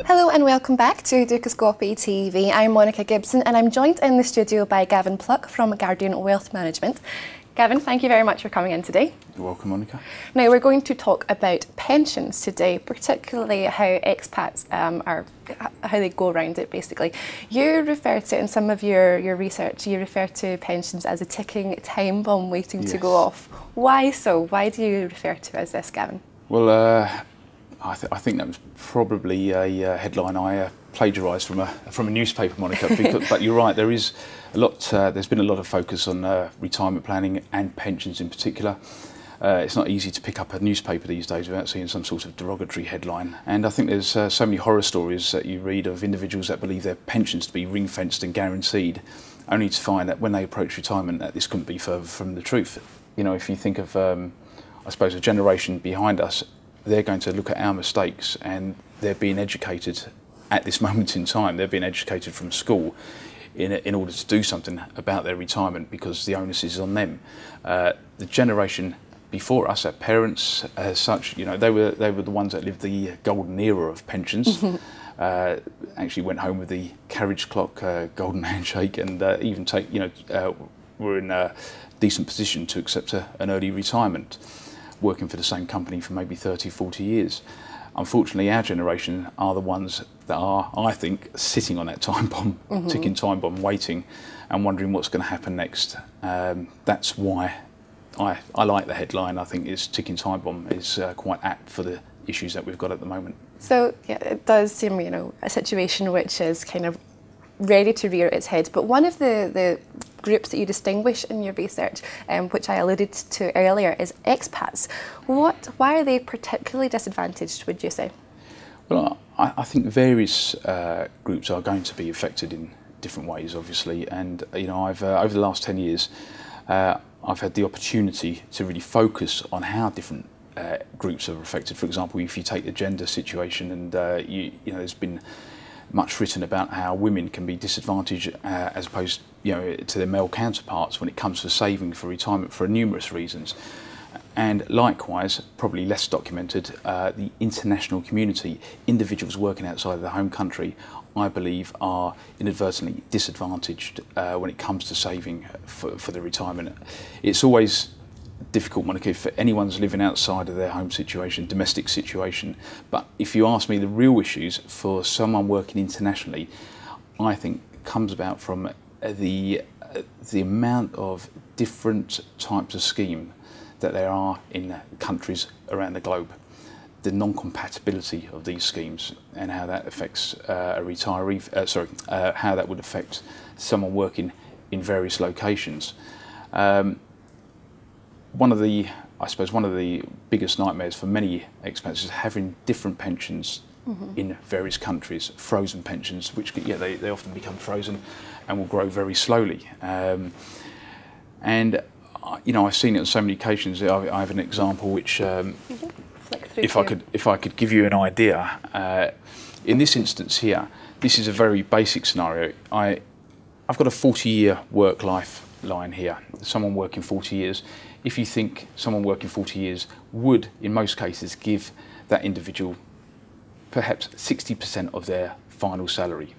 Hello and welcome back to Dukascopy TV. I'm Monica Gibson and I'm joined in the studio by Gavin Pluck from Guardian Wealth Management. Gavin, thank you very much for coming in today. You're welcome, Monica. Now we're going to talk about pensions today, particularly how expats how they go around it basically. You refer to, in some of your research, you refer to pensions as a ticking time bomb waiting to go off. Why so? Why do you refer to it as this, Gavin? Well, I think that was probably a headline I plagiarised from a newspaper, Monica. But you're right. There is a lot. There's been a lot of focus on retirement planning and pensions in particular. It's not easy to pick up a newspaper these days without seeing some sort of derogatory headline. And I think there's so many horror stories that you read of individuals that believe their pensions to be ring-fenced and guaranteed, only to find that when they approach retirement, that this couldn't be further from the truth. You know, if you think of, I suppose, a generation behind us, they're going to look at our mistakes and they're being educated at this moment in time. They're being educated from school in order to do something about their retirement because the onus is on them. The generation before us, our parents as such, you know, they were the ones that lived the golden era of pensions. Actually went home with the carriage clock, golden handshake, and even were in a decent position to accept an early retirement, working for the same company for maybe 30, 40 years. Unfortunately, our generation are the ones that are, I think, sitting on that time bomb, ticking time bomb, waiting and wondering what's going to happen next. That's why I like the headline. I think it's ticking time bomb is quite apt for the issues that we've got at the moment. So yeah, it does seem, you know, a situation which is kind of ready to rear its head. But one of the groups that you distinguish in your research, which I alluded to earlier, is expats. Why are they particularly disadvantaged, would you say? Well, I think various groups are going to be affected in different ways, obviously. And you know, I've over the last 10 years, I've had the opportunity to really focus on how different groups are affected. For example, if you take the gender situation, and you know, there's been much written about how women can be disadvantaged as opposed, you know, to their male counterparts when it comes to saving for retirement for numerous reasons. And likewise, probably less documented, the international community, individuals working outside of their home country, I believe are inadvertently disadvantaged when it comes to saving for their retirement. It's always difficult, Monica, if anyone's living outside of their home situation, domestic situation. But if you ask me, the real issues for someone working internationally, I think comes about from the amount of different types of scheme that there are in countries around the globe, the non-compatibility of these schemes and how that affects a retiree, how that would affect someone working in various locations. One of the biggest nightmares for many expats is having different pensions in various countries, frozen pensions, which they often become frozen and will grow very slowly. And you know, I've seen it on so many occasions. I have an example which, if I could give you an idea, in this instance here, this is a very basic scenario. I've got a 40-year work-life line here. Someone working 40 years. If you think someone working 40 years would, in most cases, give that individual perhaps 60% of their final salary.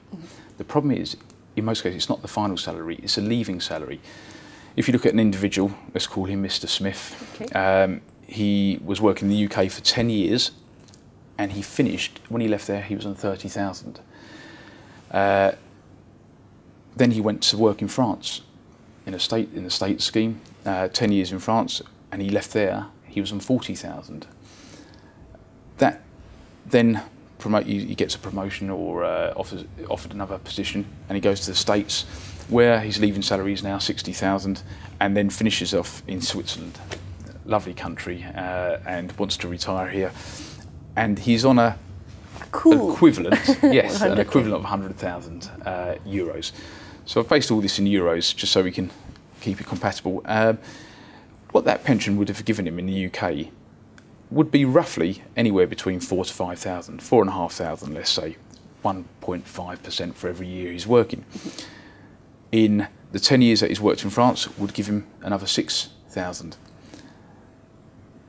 The problem is, in most cases, it's not the final salary, it's a leaving salary. If you look at an individual, let's call him Mr. Smith, okay. He was working in the UK for 10 years and he finished, when he left there, he was on 30,000. Then he went to work in France in a state scheme, 10 years in France, and he left there, he was on 40,000. That then he gets a promotion or offered another position, and he goes to the States, where his leaving salary is now 60,000, and then finishes off in Switzerland, lovely country, and wants to retire here, and he's on an equivalent, yes, an equivalent of 100,000 euros. So I've based all this in euros just so we can keep it compatible. What that pension would have given him in the UK would be roughly anywhere between 4,000 to 5,000, 4,500, let's say, 1.5% for every year he's working. In the 10 years that he's worked in France, would give him another 6,000.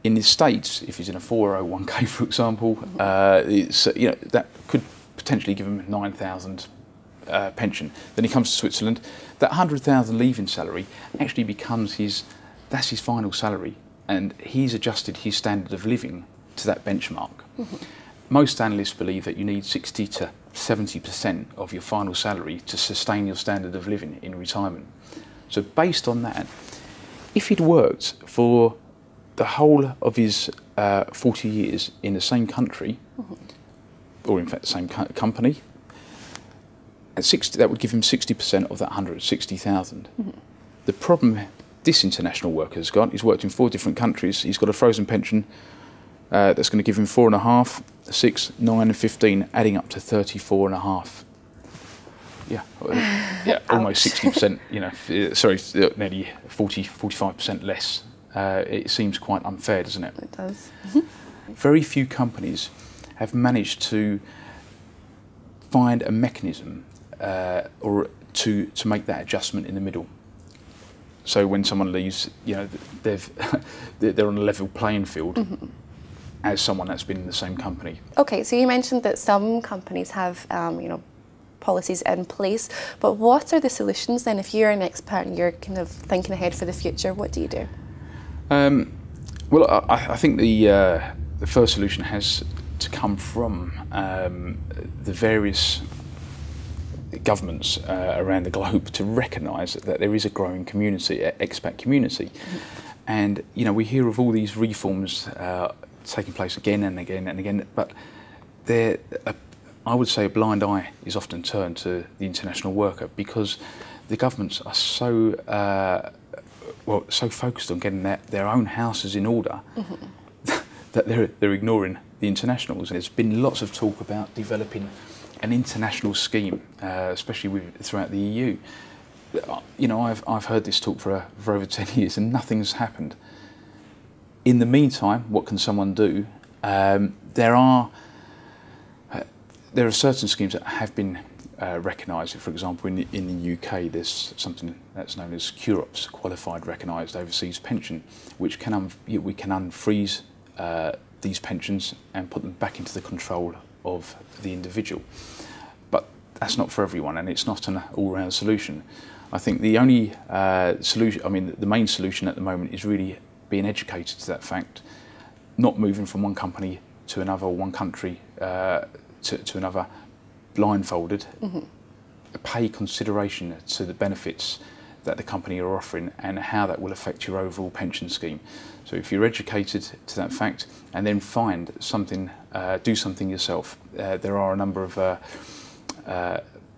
In the States, if he's in a 401k, for example, that could potentially give him 9,000 pension. Then he comes to Switzerland. That 100,000 leaving salary actually becomes that's his final salary, and he's adjusted his standard of living to that benchmark. Most analysts believe that you need 60 to 70% of your final salary to sustain your standard of living in retirement. So based on that, if he'd worked for the whole of his 40 years in the same country, or in fact the same company, at 60, that would give him 60% of that 160,000. The problem this international worker has got, he's worked in 4 different countries, he's got a frozen pension that's going to give him 4.5, 6, 9 and 15, adding up to 34.5. Yeah, almost 60%, nearly 45% less. It seems quite unfair, doesn't it? It does. Very few companies have managed to find a mechanism or to make that adjustment in the middle. So when someone leaves, they're on a level playing field as someone that's been in the same company. Okay, so you mentioned that some companies have, policies in place, but what are the solutions then? If you're an expert and you're kind of thinking ahead for the future, what do you do? Well, I think the first solution has to come from the various governments around the globe to recognise that there is a growing community, expat community, and we hear of all these reforms taking place again and again and again, but I would say a blind eye is often turned to the international worker because the governments are so focused on getting their own houses in order that they're ignoring the internationals. And there's been lots of talk about developing an international scheme, especially throughout the EU. I've heard this talk for over 10 years and nothing's happened. In the meantime, what can someone do? There are certain schemes that have been recognised. For example, in the UK, there's something that's known as QROPS, Qualified Recognised Overseas Pension, which we can unfreeze these pensions and put them back into the control of the individual. But that's not for everyone, and it's not an all-round solution. I think the only the main solution at the moment is really being educated to that fact, not moving from one company to another, or one country to another blindfolded. Pay consideration to the benefits that the company are offering and how that will affect your overall pension scheme. So if you're educated to that fact and then find something, do something yourself. There are a number of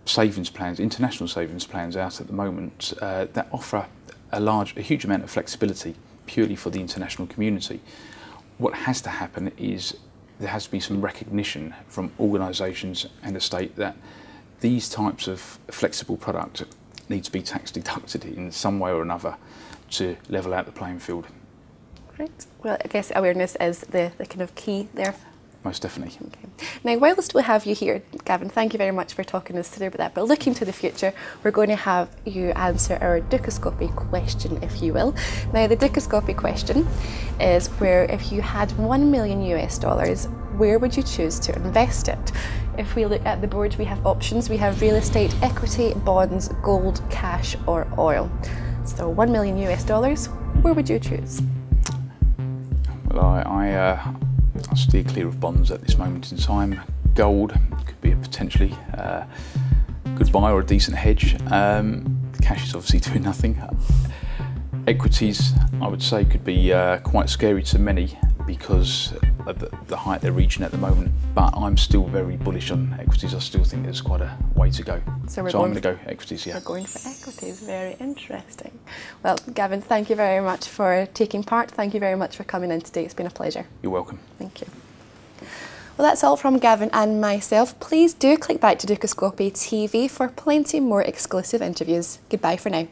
savings plans, international savings plans out at the moment that offer a huge amount of flexibility purely for the international community. What has to happen is there has to be some recognition from organisations and the state that these types of flexible products need to be tax deducted in some way or another to level out the playing field. Great. Well, I guess awareness is the kind of key there. Most definitely. Okay. Now, whilst we have you here, Gavin, thank you very much for talking us through about that. But looking to the future, we're going to have you answer our Dukascopy question, if you will. Now, the Dukascopy question is where if you had $1 million US, where would you choose to invest it? If we look at the board, we have options. We have real estate, equity, bonds, gold, cash, or oil. So $1 million US, where would you choose? Well, I'll steer clear of bonds at this moment in time. Gold could be a potentially good buy or a decent hedge. Cash is obviously doing nothing. Equities, I would say, could be quite scary to many because of the height they're reaching at the moment. But I'm still very bullish on equities. I still think there's quite a way to go. So I'm going to go equities, yeah. We're going for equities, very interesting. Well, Gavin, thank you very much for taking part. Thank you very much for coming in today. It's been a pleasure. You're welcome. Thank you. Well, that's all from Gavin and myself. Please do click back to Dukascopy TV for plenty more exclusive interviews. Goodbye for now.